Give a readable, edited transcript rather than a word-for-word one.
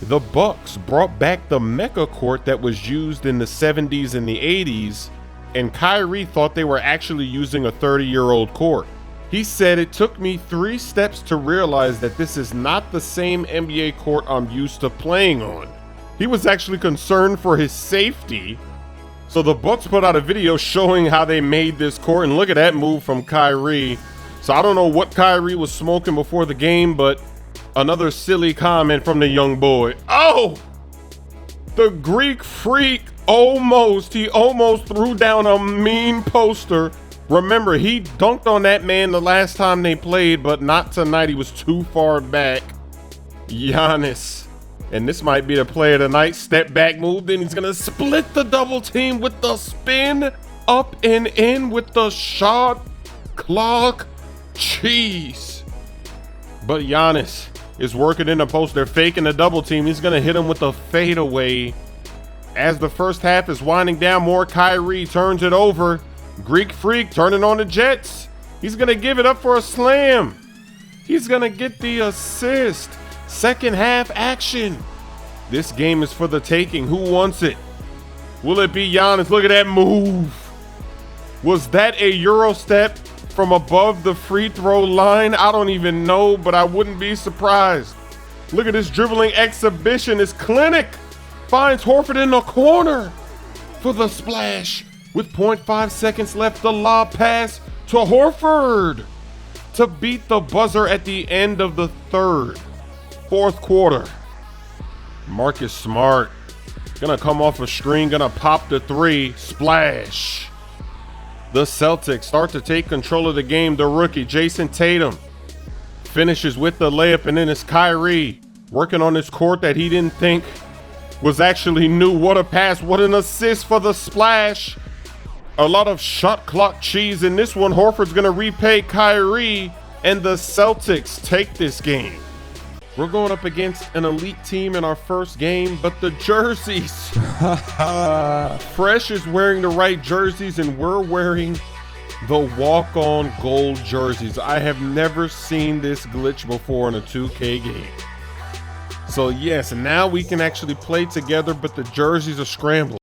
The Bucks brought back the Mecca court that was used in the 70s and the 80s, and Kyrie thought they were actually using a 30-year-old court. He said, "It took me 3 steps to realize that this is not the same NBA court I'm used to playing on." He was actually concerned for his safety. So the Bucks put out a video showing how they made this court, and look at that move from Kyrie. So I don't know what Kyrie was smoking before the game, but another silly comment from the young boy. Oh! The Greek Freak almost threw down a mean poster. Remember, he dunked on that man the last time they played, but not tonight. He was too far back. Giannis. And this might be the play of the night. Step back move. Then he's going to split the double team with the spin. Up and in with the shot clock. Cheese. But Giannis is working in the post. They're faking the double team. He's going to hit him with a fadeaway. As the first half is winding down more, Kyrie turns it over. Greek Freak turning on the Jets. He's going to give it up for a slam. He's going to get the assist. Second half action. This game is for the taking. Who wants it? Will it be Giannis? Look at that move. Was that a Euro step from above the free throw line? I don't even know, but I wouldn't be surprised. Look at this dribbling exhibition. This clinic finds Horford in the corner for the splash. With 0.5 seconds left, the lob pass to Horford to beat the buzzer at the end of the fourth quarter. Marcus Smart gonna come off a screen, gonna pop the 3, splash. The Celtics start to take control of the game. The rookie, Jason Tatum, finishes with the layup, and then it's Kyrie working on this court that he didn't think was actually new. What a pass, what an assist for the splash. A lot of shot clock cheese in this one. Horford's gonna repay Kyrie, and the Celtics take this game. We're going up against an elite team in our first game, but the jerseys. Fresh is wearing the right jerseys, and we're wearing the walk-on gold jerseys. I have never seen this glitch before in a 2K game. So yes, now we can actually play together, but the jerseys are scrambled.